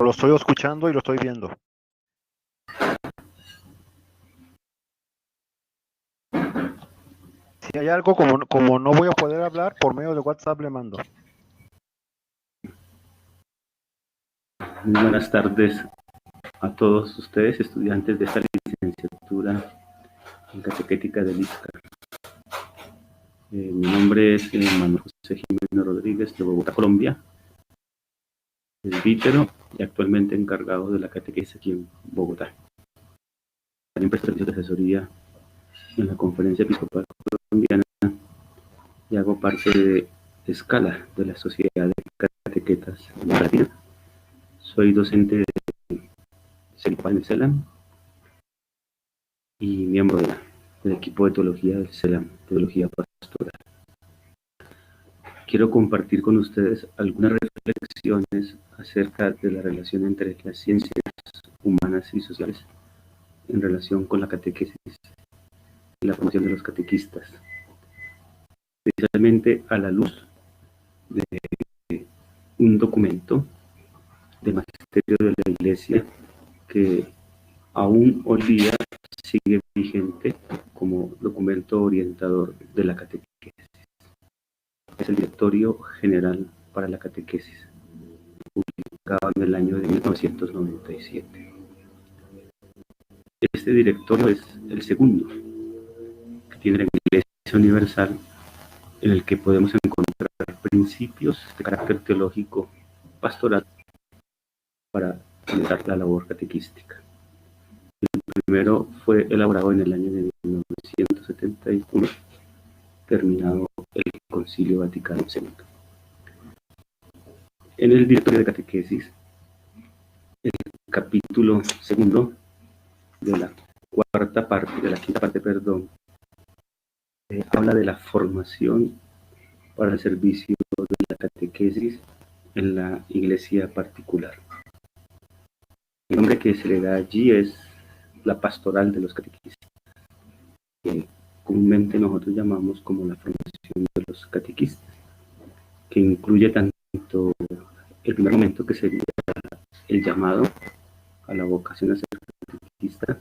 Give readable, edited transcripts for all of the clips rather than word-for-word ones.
lo estoy escuchando y lo estoy viendo. Si hay algo, como no voy a poder hablar, por medio de WhatsApp le mando. Muy buenas tardes a todos ustedes, estudiantes de esta licenciatura en catequética del ISCAR. Mi nombre es Manuel José Jiménez Rodríguez, de Bogotá, Colombia, presbítero y actualmente encargado de la catequesis aquí en Bogotá. También presto servicios de asesoría en la Conferencia Episcopal Colombiana y hago parte de Escala, de la Sociedad de Catequetas de América Latina. Soy docente de CELPA en el CELAM y miembro del equipo de teología del CELAM, teología pastoral. Quiero compartir con ustedes algunas reflexiones acerca de la relación entre las ciencias humanas y sociales en relación con la catequesis y la formación de los catequistas, especialmente a la luz de un documento de magisterio de la Iglesia que aún hoy día sigue vigente como documento orientador de la catequesis. Es el Directorio General para la Catequesis, publicado en el año de 1997. Este directorio es el segundo que tiene la Iglesia Universal, en el que podemos encontrar principios de carácter teológico pastoral para realizar la labor catequística. El primero fue elaborado en el año de 1971, terminado el Concilio Vaticano II. En el Directorio de Catequesis, el capítulo segundo de la quinta parte, habla de la formación para el servicio de la catequesis en la iglesia particular. El nombre que se le da allí es la pastoral de los catequistas, que comúnmente nosotros llamamos como la formación de los catequistas, que incluye tanto el primer momento, que sería el llamado a la vocación a ser catequista,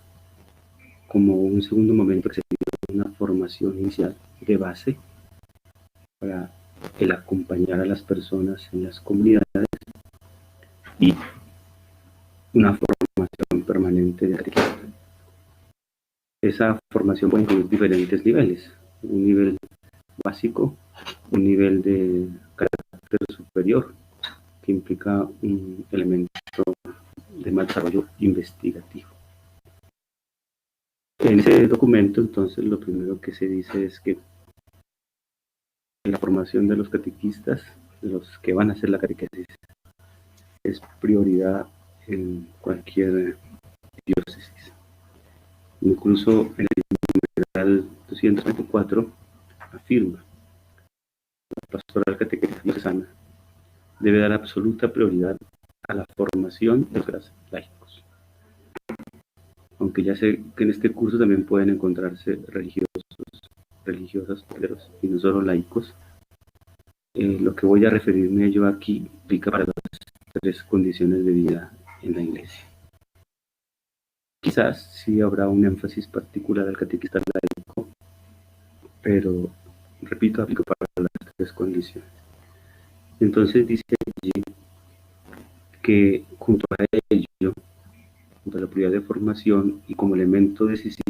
como un segundo momento, que sería una formación inicial de base para el acompañar a las personas en las comunidades, y una formación permanente de catequista. Esa formación puede incluir diferentes niveles: un nivel básico, un nivel de carácter superior, que implica un elemento de más desarrollo investigativo. En ese documento, entonces, lo primero que se dice es que la formación de los catequistas, de los que van a hacer la catequesis, es prioridad en cualquier diócesis. Incluso en el numeral 224 afirma: la pastoral catequética diocesana debe dar absoluta prioridad a la formación de los laicos. Aunque ya sé que en este curso también pueden encontrarse religiosos, religiosas, y no solo laicos, lo que voy a referirme yo aquí aplica para las tres condiciones de vida en la iglesia. Quizás sí habrá un énfasis particular al catequista laico, pero, repito, aplica para las tres condiciones. Entonces dice allí que junto a ello, junto a la prioridad de formación y como elemento decisivo,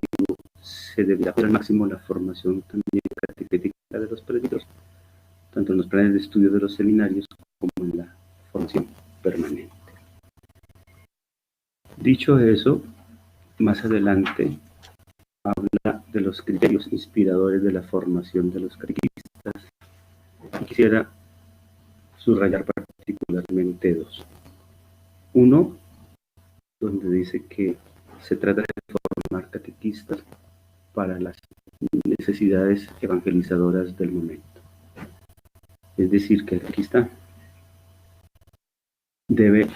se deberá hacer al máximo la formación también catequética de los presbíteros, tanto en los planes de estudio de los seminarios como en la formación permanente. Dicho eso, más adelante habla de los criterios inspiradores de la formación de los catequistas, y quisiera subrayar particularmente dos. Uno, donde dice que se trata de formar catequistas para las necesidades evangelizadoras del momento. Es decir, que el catequista debe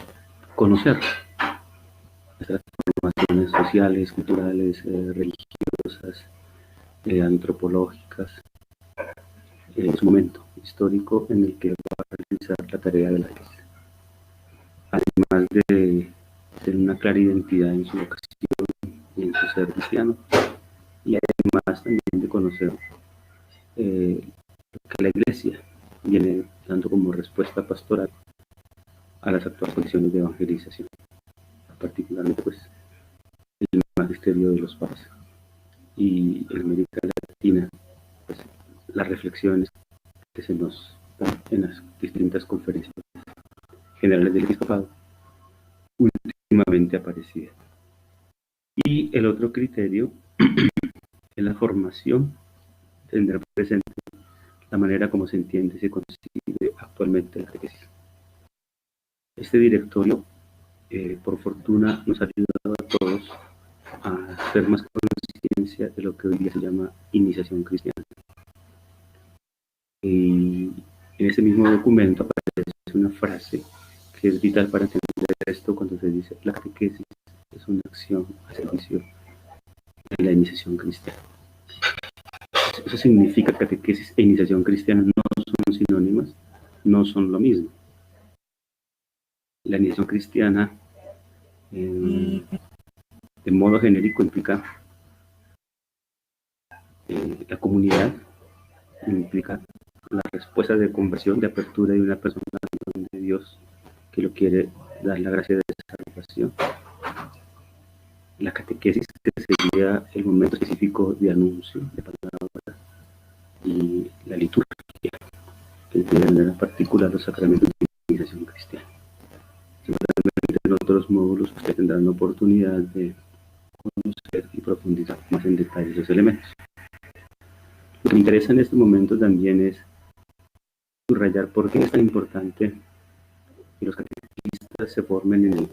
conocer las transformaciones sociales, culturales, religiosas, antropológicas, en su momento histórico en el que va a realizar la tarea de la iglesia. además de tener una clara identidad en su vocación y en su ser cristiano, y además también de conocer lo que la Iglesia viene dando como respuesta pastoral a las actuales condiciones de evangelización, particularmente pues el magisterio de los papas, y en América Latina pues las reflexiones que se nos dan en las distintas conferencias generales del episcopado últimamente aparecidas. Y el otro criterio es la formación, tendrá presente la manera como se entiende y se concibe actualmente la catequesis. Este directorio, por fortuna, nos ha ayudado a todos a hacer más conciencia de lo que hoy día se llama iniciación cristiana. Y en ese mismo documento aparece una frase que es vital para entender esto cuando se dice: la catequesis es una acción a servicio de la iniciación cristiana. Eso significa que catequesis e iniciación cristiana no son sinónimas, no son lo mismo. La iniciación cristiana, de modo genérico, implica la comunidad, implica la respuesta de conversión, de apertura de una persona de Dios que lo quiere dar la gracia de salvación. La catequesis, que sería el momento específico de anuncio, de palabra, y la liturgia, que tiene de manera particular los sacramentos de iniciación cristiana. Seguramente en otros módulos ustedes tendrán la oportunidad de conocer y profundizar más en detalle esos elementos. Lo que me interesa en este momento también es subrayar por qué es tan importante que los catequistas se formen en el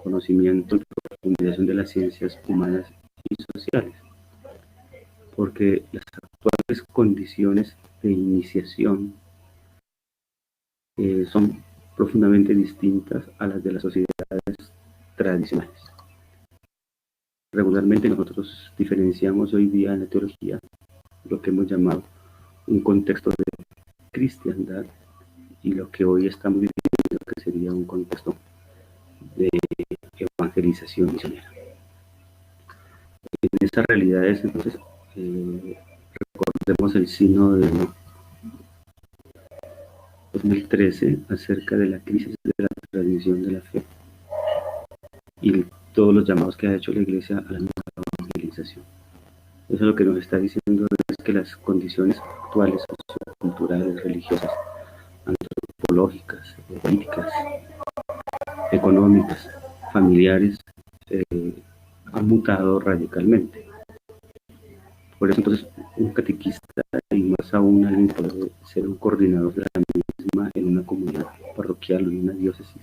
conocimiento y profundización de las ciencias humanas y sociales, porque las actuales condiciones de iniciación son profundamente distintas a las de las sociedades tradicionales. Regularmente nosotros diferenciamos hoy día en la teología lo que hemos llamado un contexto de cristiandad y lo que hoy estamos viviendo, que sería un contexto de evangelización misionera. En esas realidades, entonces, recordemos el sínodo de 2013 acerca de la crisis de la transmisión de la fe y todos los llamados que ha hecho la Iglesia a la nueva evangelización. Eso lo que nos está diciendo es que las condiciones actuales, socioculturales, religiosas, antropológicas, políticas, económicas, familiares, han mutado radicalmente. Por eso entonces un catequista, y más aún alguien puede ser un coordinador de la misma en una comunidad parroquial o en una diócesis,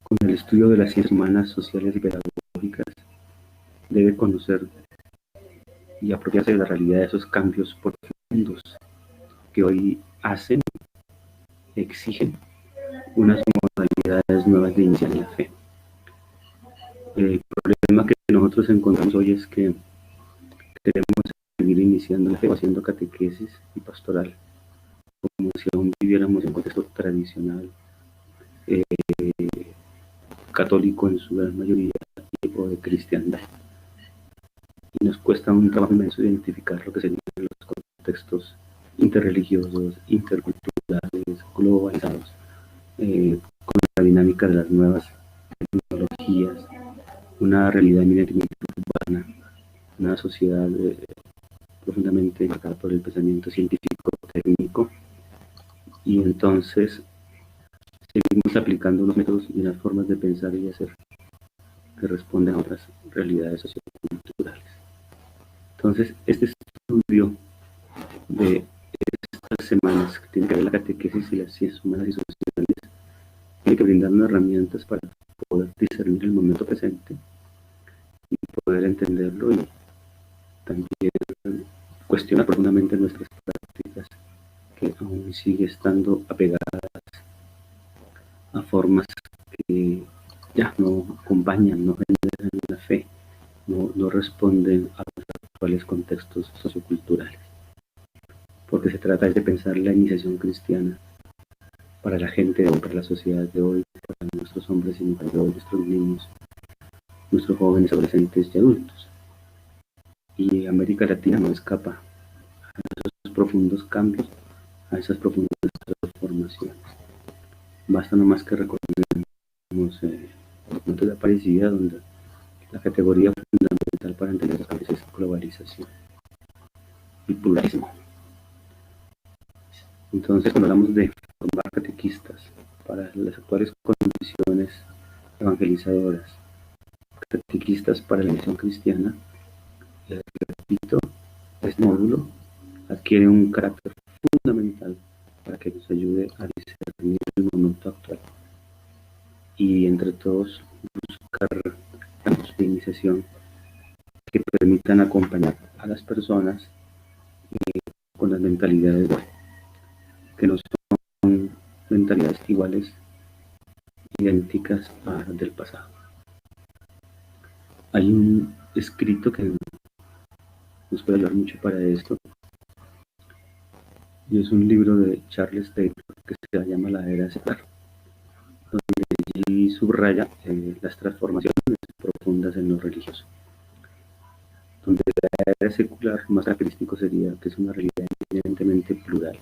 con el estudio de las ciencias humanas, sociales y pedagógicas, debe conocer y apropiarse de la realidad de esos cambios profundos que hoy exigen unas modalidades nuevas de iniciar la fe. El problema que nosotros encontramos hoy es que queremos seguir iniciando la fe o haciendo catequesis y pastoral como si aún viviéramos en un contexto tradicional, católico en su gran mayoría, o de cristiandad. Y nos cuesta un trabajo inmenso identificar lo que serían los contextos interreligiosos, interculturales, globalizados, con la dinámica de las nuevas tecnologías, una realidad eminentemente urbana, una sociedad profundamente marcada por el pensamiento científico técnico, y entonces seguimos aplicando unos métodos y unas formas de pensar y de hacer que responden a otras realidades socioculturales. Entonces, este estudio de estas semanas que tiene que ver la catequesis y las ciencias humanas y sociales tiene que brindarnos herramientas para poder discernir el momento presente y poder entenderlo, y también cuestionar profundamente nuestras prácticas que aún sigue estando apegadas a formas que ya no acompañan, no generan la fe, no responden a los actuales contextos socioculturales. Porque se trata de pensar la iniciación cristiana para la gente de hoy, para la sociedad de hoy, nuestros hombres y mujeres, nuestros niños, nuestros jóvenes, adolescentes y adultos. Y América Latina no escapa a esos profundos cambios, a esas profundas transformaciones. Basta nomás que recordemos los puntos de Aparecida, donde la categoría fundamental para entender los cambios es globalización y pluralismo. Entonces, cuando hablamos de formar catequistas para las actuales condiciones evangelizadoras, catequistas para la misión cristiana, repito, este módulo adquiere un carácter fundamental para que nos ayude a discernir el momento actual y entre todos buscar planos de iniciación que permitan acompañar a las personas con las mentalidades de hoy, que no son mentalidades iguales, idénticas a las del pasado. Hay un escrito que nos puede ayudar mucho para esto, y es un libro de Charles Taylor que se llama La Era Secular, donde allí subraya las transformaciones profundas en lo religioso, donde la era secular más característico sería que es una realidad evidentemente plural,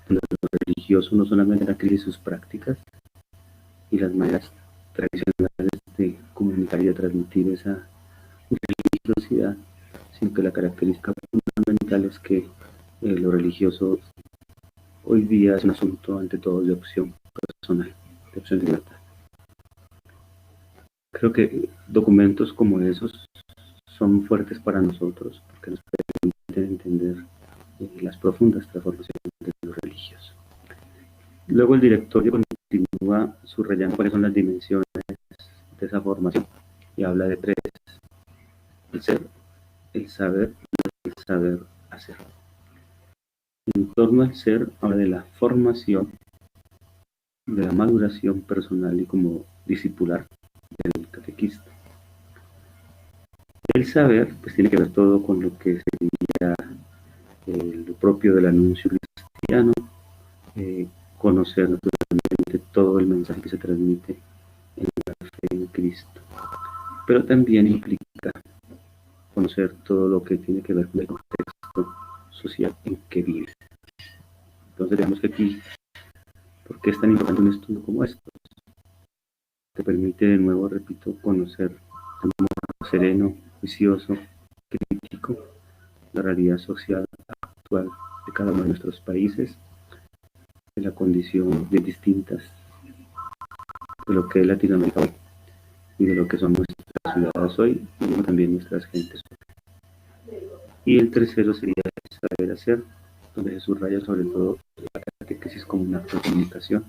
donde lo religioso no solamente adquiere sus prácticas y las maneras tradicionales de comunicar y de transmitir esa religiosidad, sino que la característica fundamental es que lo religioso hoy día es un asunto ante todo de opción personal, de opción de libertad. Creo que documentos como esos son fuertes para nosotros porque nos permiten entender las profundas transformaciones de lo religioso. Luego el directorio continúa subrayando cuáles son las dimensiones de esa formación y habla de tres: el ser, el saber y el saber hacer. En torno al ser habla de la formación, de la maduración personal y como discipular del catequista. El saber pues tiene que ver todo con lo que sería lo propio del anuncio cristiano, conocer naturalmente todo el mensaje que se transmite en la fe en Cristo, pero también implica conocer todo lo que tiene que ver con el contexto social en que vive. Entonces digamos que aquí, ¿por qué es tan importante un estudio como esto? Te permite de nuevo, repito, conocer de un modo sereno, juicioso, crítico, la realidad social actual de cada uno de nuestros países, de la condición de distintas de lo que es Latinoamérica hoy y de lo que son nuestras ciudades hoy y también nuestras gentes hoy. Y el tercero sería el saber hacer, donde se subraya sobre todo la catequesis como un acto de comunicación,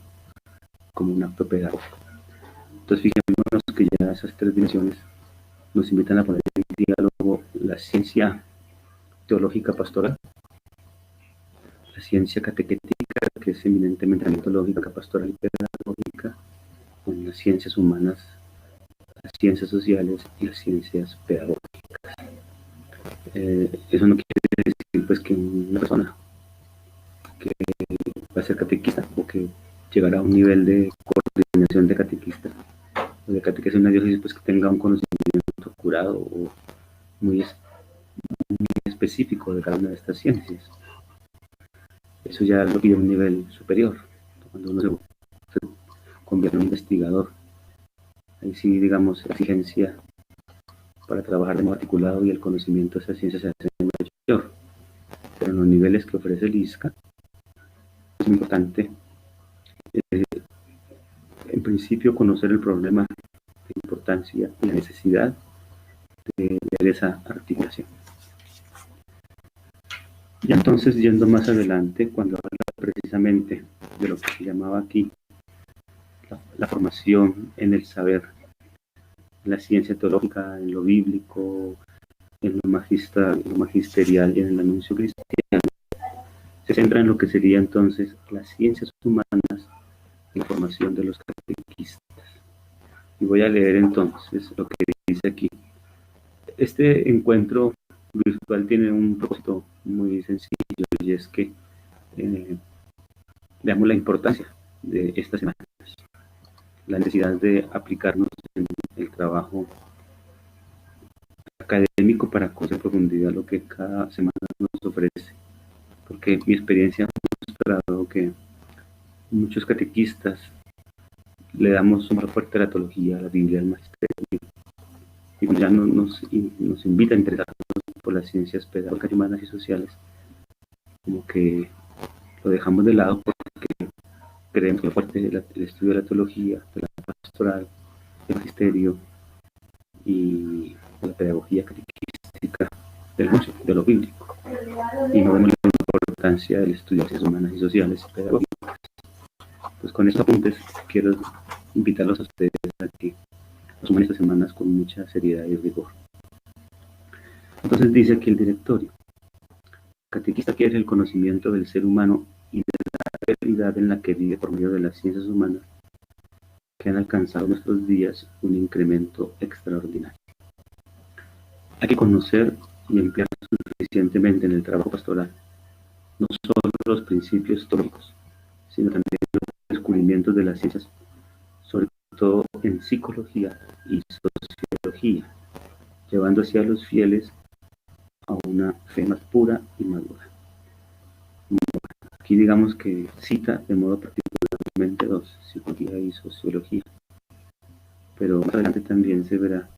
como un acto pedagógico. Entonces fijémonos que ya esas tres dimensiones nos invitan a poner en diálogo la ciencia teológica pastoral, la ciencia catequética, que es eminentemente mitológica, pastoral y pedagógica, con las ciencias humanas, las ciencias sociales y las ciencias pedagógicas. Eso no quiere decir pues que una persona que va a ser catequista o que llegará a un nivel de coordinación de catequista o de catequesis en una diócesis pues que tenga un conocimiento curado o muy específico de cada una de estas ciencias. Eso ya lo pide un nivel superior, cuando uno se convierte en un investigador. Ahí sí, digamos, la exigencia para trabajar de modo articulado y el conocimiento de esas ciencias se hace mayor. Pero en los niveles que ofrece el ISCA es muy importante, en principio, conocer el problema, la importancia y la necesidad de esa articulación. Y entonces, yendo más adelante, cuando habla precisamente de lo que se llamaba aquí la formación en el saber, en la ciencia teológica, en lo bíblico, en lo magisterial y en el anuncio cristiano, se centra en lo que sería entonces las ciencias humanas y la formación de los catequistas. Y voy a leer entonces lo que dice aquí. Este encuentro virtual tiene un propósito muy sencillo, y es que veamos la importancia de estas semanas. la necesidad de aplicarnos en el trabajo académico para conocer en profundidad lo que cada semana nos ofrece. Porque mi experiencia ha mostrado que muchos catequistas le damos un fuerte a la teología, a la Biblia, al magisterio, y cuando ya nos invita a interesarnos por las ciencias pedagógicas, humanas y sociales, como que lo dejamos de lado porque creemos que fuerte el estudio de la teología, de la pastoral, del magisterio y de la pedagogía catequística de lo bíblico, y no vemos la importancia del estudio de ciencias humanas y sociales y pedagógicas. Pues con estos apuntes quiero invitarlos a ustedes a que asuman estas semanas con mucha seriedad y rigor. Entonces dice aquí el directorio: catequista quiere el conocimiento del ser humano y de la realidad en la que vive por medio de las ciencias humanas, que han alcanzado en nuestros días un incremento extraordinario. Hay que conocer y emplear suficientemente en el trabajo pastoral no solo los principios teóricos, sino también los descubrimientos de las ciencias, sobre todo en psicología y sociología, llevando así a los fieles a una fe más pura y madura. Aquí digamos que cita de modo particularmente dos, psicología y sociología, pero más adelante también se verá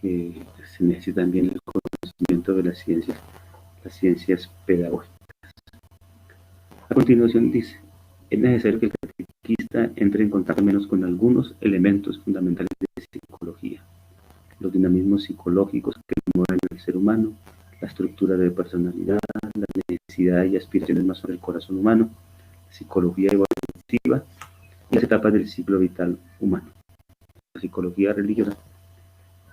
que se necesita también el conocimiento de las ciencias pedagógicas. A continuación dice: es necesario que el catequista entre en contacto al menos con algunos elementos fundamentales de psicología, los dinamismos psicológicos que mueven al ser humano, la estructura de personalidad, las necesidades y aspiraciones más sobre el corazón humano, la psicología evolutiva y las etapas del ciclo vital humano, la psicología religiosa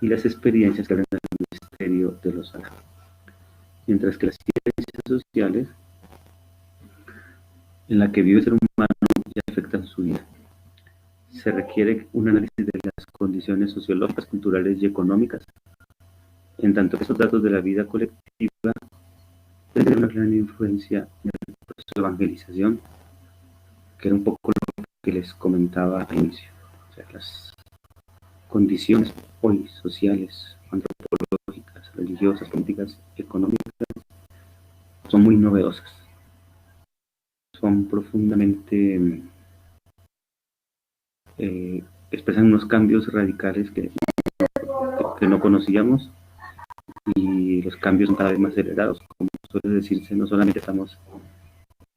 y las experiencias que abren el misterio de los sagrados. Mientras que las ciencias sociales, en la que vive el ser humano, ya afectan su vida. Se requiere un análisis de las condiciones sociológicas, culturales y económicas, en tanto que estos datos de la vida colectiva tienen una gran influencia en el proceso de evangelización, que era un poco lo que les comentaba al inicio. O sea, las condiciones hoy sociales, antropológicas, religiosas, políticas, económicas, son muy novedosas. Son profundamente, expresan unos cambios radicales que no conocíamos, y los cambios son cada vez más acelerados. Como suele decirse, no solamente estamos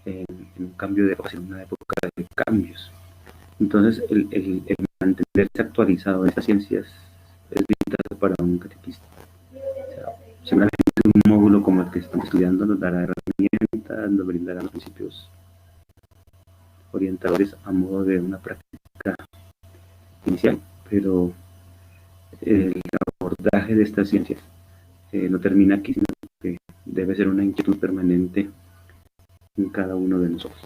en un cambio de época, sino en una época de cambios. Entonces, el mantenerse actualizado en estas ciencias es vital para un catequista. O sea, seguramente un módulo como el que estamos estudiando nos dará herramientas, nos brindará los principios orientadores a modo de una práctica inicial, pero el abordaje de estas ciencias no termina aquí, sino que debe ser una inquietud permanente en cada uno de nosotros.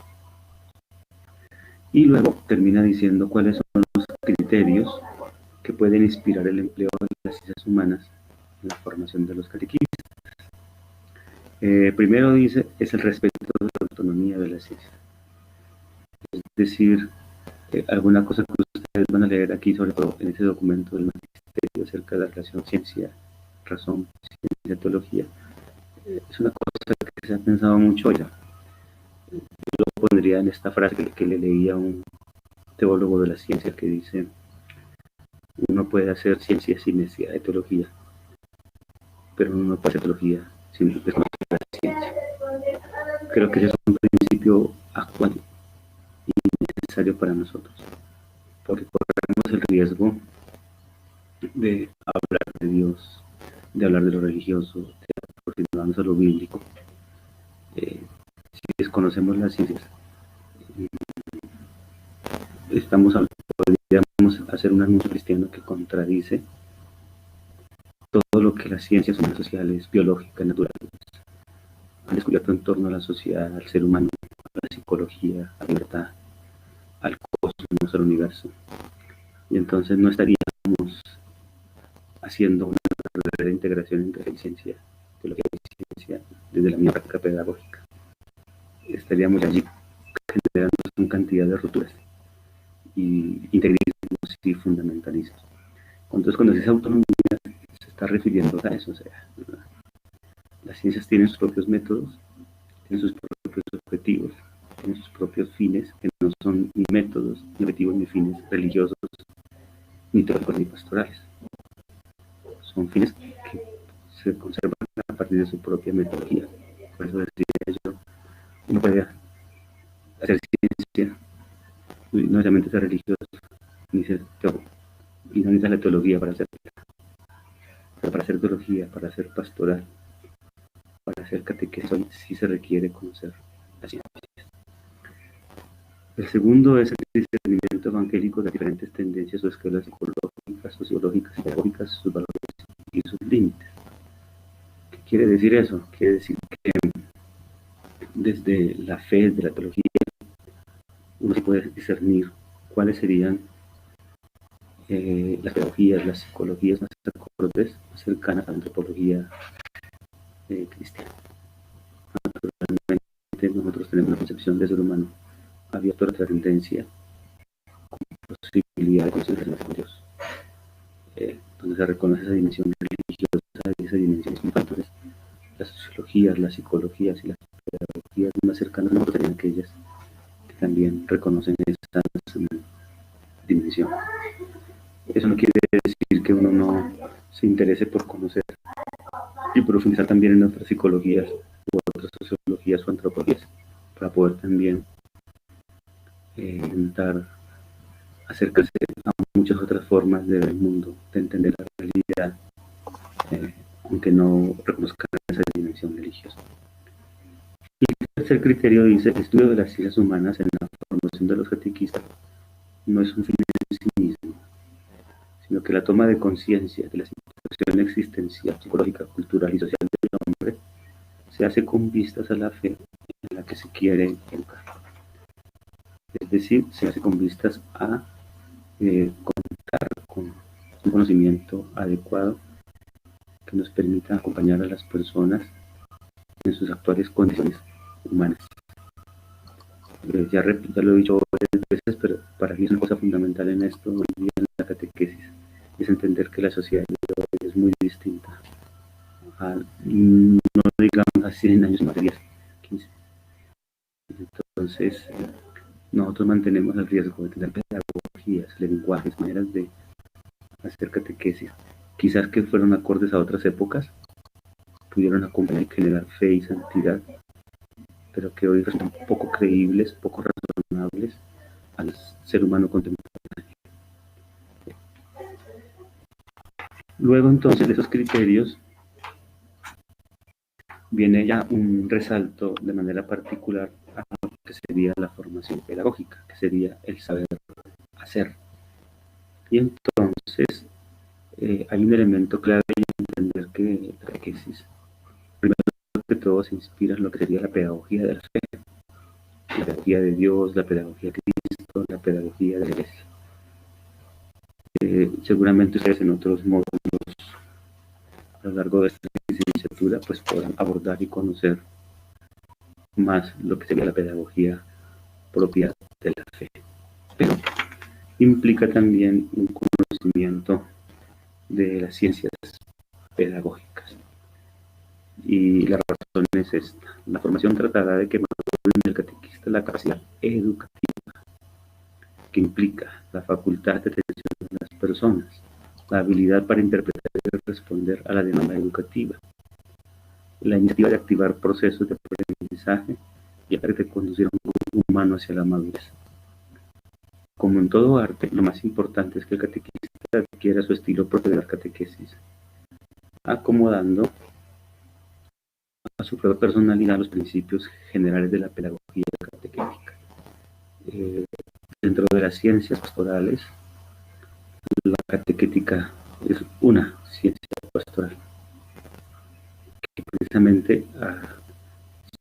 Y luego termina diciendo cuáles son los criterios que pueden inspirar el empleo de las ciencias humanas en la formación de los catequistas. Primero dice, es el respeto de la autonomía de la ciencia. Es decir, alguna cosa que ustedes van a leer aquí, sobre todo en ese documento del magisterio acerca de la relación ciencia, razón, ciencia, teología, es una cosa que se ha pensado mucho ya. Yo lo pondría en esta frase que le leía a un teólogo de la ciencia que dice: uno puede hacer ciencia sin necesidad de teología, pero uno no puede hacer teología sin desconocer la ciencia. Creo que ese es un principio actual y necesario para nosotros, porque corremos el riesgo de hablar de Dios, de hablar de lo religioso, de aproximarnos a lo bíblico. Si desconocemos las ciencias, podríamos hacer un anuncio cristiano que contradice todo lo que las ciencias humanas, sociales, biológicas, naturales han descubierto en torno a la sociedad, al ser humano, a la psicología, a la libertad, al cosmos, al universo. Y entonces no estaríamos haciendo una verdadera integración entre ciencia, teología y ciencia desde la misma práctica pedagógica. Estaríamos allí generando una cantidad de rupturas. integrismos y fundamentalismos. Entonces, cuando se dice autonomía, se está refiriendo a eso. O sea, las ciencias tienen sus propios métodos, tienen sus propios objetivos, tienen sus propios fines, que no son ni métodos, ni objetivos, ni fines religiosos, ni teóricos, ni pastorales. Son fines que se conservan a partir de su propia metodología. Por eso decía yo, uno puede hacer ciencia, no necesariamente ser religioso, ni ser teórico, y no necesita la teología para hacerla. Pero para hacer teología, para hacer pastoral, para hacer catequesis, sí se requiere conocer la ciencia. El segundo es el discernimiento evangélico de las diferentes tendencias o escuelas psicológicas, sociológicas, pedagógicas, sus valores y sus límites. ¿Qué quiere decir eso? Quiere decir que desde la fe, de la teología, uno se puede discernir cuáles serían las pedagogías, las psicologías más acordes, más cercanas a la antropología cristiana. Naturalmente, nosotros tenemos una concepción del ser humano abierto a la trascendencia, con posibilidad de conocer relaciones con Dios, donde se reconoce esa dimensión religiosa y esa dimensión espiritual. Entonces, las sociologías, las psicologías y las pedagogías más cercanas a nosotros serían aquellas que también reconocen esa dimensión. Eso no quiere decir que uno no se interese por conocer y profundizar también en otras psicologías u otras sociologías o antropologías, para poder también intentar acercarse a muchas otras formas de ver el mundo, de entender la realidad, aunque no reconozcan esa dimensión religiosa. Y el tercer criterio dice: el estudio de las ciencias humanas en la formación de los catequistas no es un fin en sí mismo, sino que la toma de conciencia de la situación existencial, psicológica, cultural y social del hombre se hace con vistas a la fe en la que se quiere educar. Es decir, se hace con vistas a contar con un conocimiento adecuado que nos permita acompañar a las personas en sus actuales condiciones humanas. Ya lo he dicho varias veces, pero para mí es una cosa fundamental en esto, hoy día en la catequesis, es entender que la sociedad de hoy es muy distinta a, no digamos a 100 años, más de 10, 15. Entonces, nosotros mantenemos el riesgo de tener pedagogías, lenguajes, maneras de hacer catequesis, quizás que fueron acordes a otras épocas, pudieron acompañar y generar fe y santidad, pero que hoy resultan poco creíbles, poco razonables al ser humano contemporáneo. Luego, entonces, de esos criterios viene ya un resalto de manera particular a lo que sería la formación pedagógica, que sería el saber hacer. Y entonces hay un elemento clave en entender que la catequesis, primero que todo, se inspira en lo que sería la pedagogía de la fe, la pedagogía de Dios, la pedagogía de Cristo, la pedagogía de la Iglesia. Seguramente ustedes en otros módulos a lo largo de esta licenciatura pues podrán abordar y conocer más lo que sería la pedagogía propia de la fe, pero implica también un conocimiento de las ciencias pedagógicas, y la razón es esta: la formación tratará de que madure en el catequista la capacidad educativa, que implica la facultad de atención de las personas, la habilidad para interpretar y responder a la demanda educativa, la iniciativa de activar procesos de aprendizaje y a de conducir a un grupo humano hacia la madurez. Como en todo arte, lo más importante es que el catequista adquiera su estilo propio de la catequesis, acomodando a su propia personalidad los principios generales de la pedagogía catequética. Dentro de las ciencias pastorales, la catequética es una ciencia pastoral que precisamente,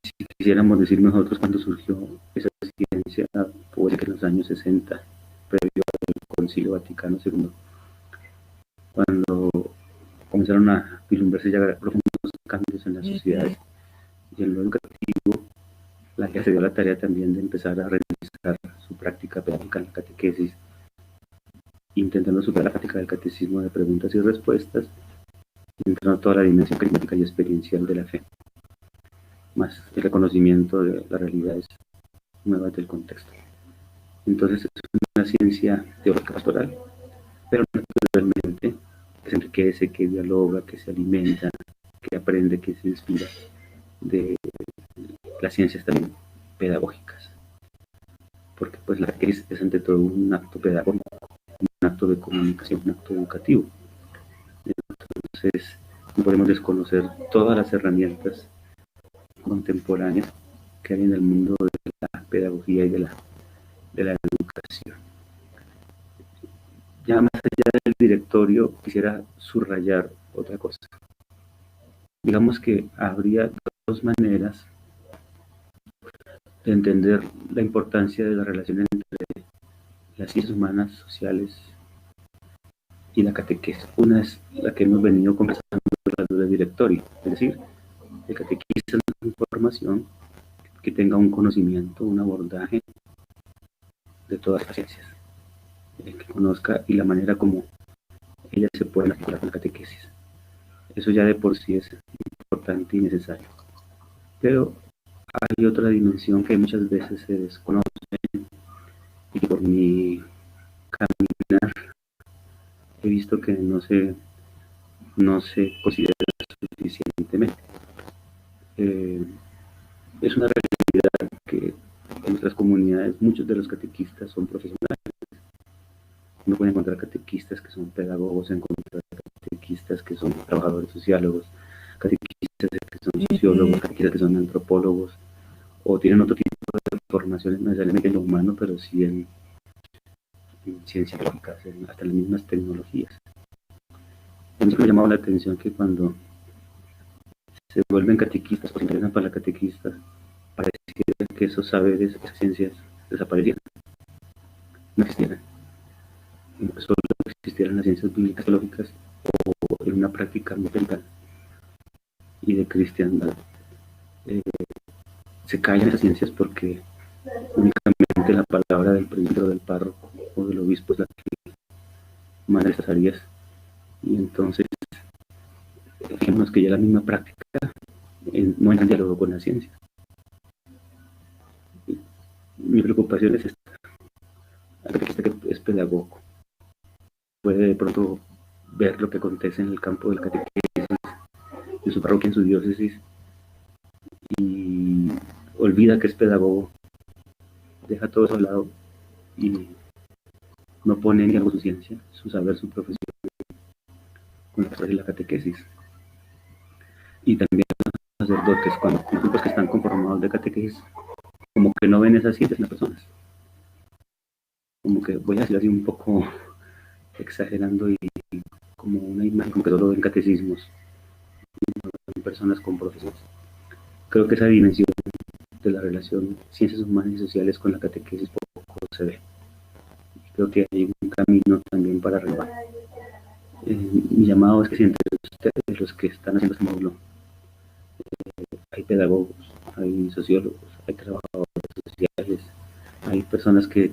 si quisiéramos decir nosotros cuando surgió esa ciencia, puede que en los años 60, previo al Concilio Vaticano II, cuando comenzaron a vislumbrarse ya profundos cambios en las sociedades y en lo educativo, la Iglesia se dio la tarea también de empezar a realizar su práctica pedagógica en la catequesis intentando superar la práctica del catecismo de preguntas y respuestas, entrando toda la dimensión carismática y experiencial de la fe, más el reconocimiento de las realidades nuevas del contexto. Entonces es una ciencia teológica pastoral, pero naturalmente que se enriquece, que dialoga, que se alimenta, que aprende, que se inspira de las ciencias también pedagógicas, porque pues la catequesis es ante todo un acto pedagógico, un acto de comunicación, un acto educativo. Entonces no podemos desconocer todas las herramientas contemporáneas que hay en el mundo de la pedagogía y de la educación. Ya más allá del directorio, quisiera subrayar otra cosa. Digamos que habría dos maneras de entender la importancia de la relación entre las ciencias humanas, sociales y la catequesis. Una es la que hemos venido conversando del directorio, es decir, el catequista es una información que tenga un conocimiento, un abordaje de todas las ciencias, que conozca y la manera como ellas se pueden articular con la catequesis. Eso ya de por sí es importante y necesario. Pero hay otra dimensión que muchas veces se desconoce y que por mi caminar he visto que no se considera suficientemente. Es una realidad que en nuestras comunidades muchos de los catequistas son profesionales. Uno puede encontrar catequistas que son pedagogos, encontrar catequistas que son trabajadores sociólogos, catequistas que son sociólogos, catequistas que son antropólogos, o tienen otro tipo de formaciones, no necesariamente en lo humano, pero sí en ciencias lógicas, hasta las mismas tecnologías. A mí me ha llamado la atención que cuando se vuelven catequistas o se interesan para la catequista, pareciera que esos saberes, esas ciencias desaparecieran, no existieran. Solo existieran las ciencias bíblicas, teológicas o en una práctica empírica y de cristiandad. Se callan esas ciencias porque únicamente la palabra del presbítero, del párroco o del obispo es la que manda esas áreas, y entonces fijémonos que ya la misma práctica no entra en diálogo con la ciencia. Mi preocupación es esta: la catequista que es pedagogo puede de pronto ver lo que acontece en el campo del catequesis, en su parroquia, en su diócesis, y olvida que es pedagogo, deja todo eso a un lado y no pone en diálogo su ciencia, su saber, su profesión con la catequesis. Y también los sacerdotes, cuando los grupos que están conformados de catequesis, como que no ven esas ciencias en las personas. Como que, voy a decir así un poco exagerando, y como una imagen, como que solo ven catecismos y no ven personas con profesiones. Creo que esa dimensión de la relación ciencias humanas y sociales con la catequesis poco se ve. Creo que hay un camino también para renovar. Mi llamado es que si entre ustedes, los que están haciendo este módulo, hay pedagogos, hay sociólogos, hay trabajadores sociales, hay personas que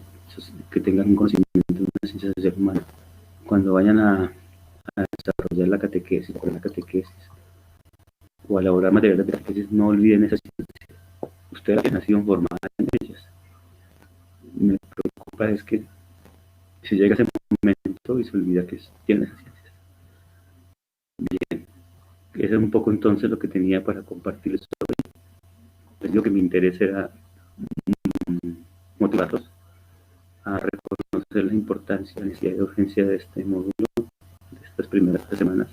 tengan un conocimiento de una ciencia social humana, cuando vayan a desarrollar la catequesis o a elaborar materiales de catequesis, no olviden esas ciencias. Ustedes han sido formadas en ellas. Me preocupa es que se llega a ese momento y se olvida que tienen esas ciencias. Bien, eso es un poco entonces lo que tenía para compartirles hoy. Les digo que mi interés era motivarlos a reconocer la importancia, la necesidad y urgencia de este módulo, de estas primeras 3 semanas,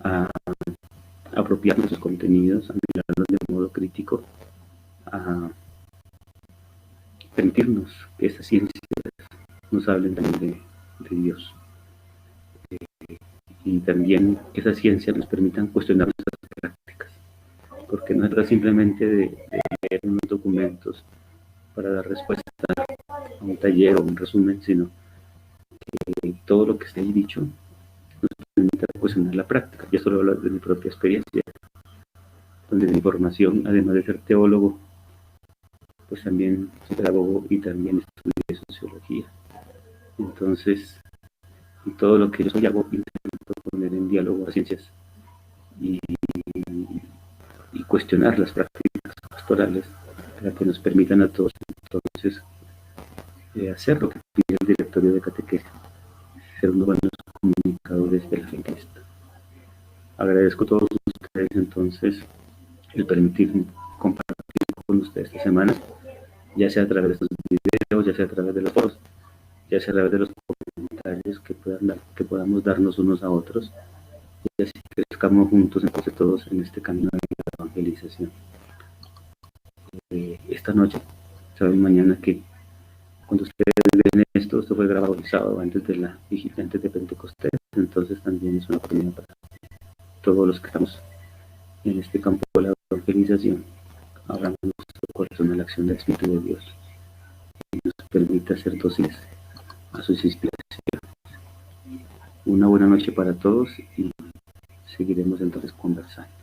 a apropiarnos de sus contenidos, a mirarlos de modo crítico, a permitirnos que esas ciencias nos hablen también de Dios. Y también que esas ciencias nos permitan cuestionar nuestras prácticas, porque no se trata simplemente de leer unos documentos para dar respuesta a un taller o un resumen, sino que todo lo que esté ahí dicho nos permita cuestionar la práctica. Y esto lo hablo de mi propia experiencia, donde mi formación, además de ser teólogo, pues también soy pedagogo y también estudié sociología. Entonces, y todo lo que yo soy hago intento poner en diálogo las ciencias y, y cuestionar las prácticas pastorales para que nos permitan a todos entonces hacer lo que pide el directorio de catequesis, ser unos buenos comunicadores de la fe en Cristo. Agradezco a todos ustedes entonces el permitirme compartir con ustedes esta semana, ya sea a través de estos videos, ya sea a través de los foros, ya sea a través de los comentarios que podamos darnos unos a otros, y así crezcamos juntos entonces todos en este camino de la evangelización. Esta noche, sábado y mañana, que cuando ustedes ven esto fue grabado el sábado antes de Pentecostés, entonces también es una oportunidad para todos los que estamos en este campo de la evangelización, abramos nuestro corazón a la acción del Espíritu de Dios y nos permita ser dóciles a sus inspiraciones. Una buena noche para todos y seguiremos entonces conversando.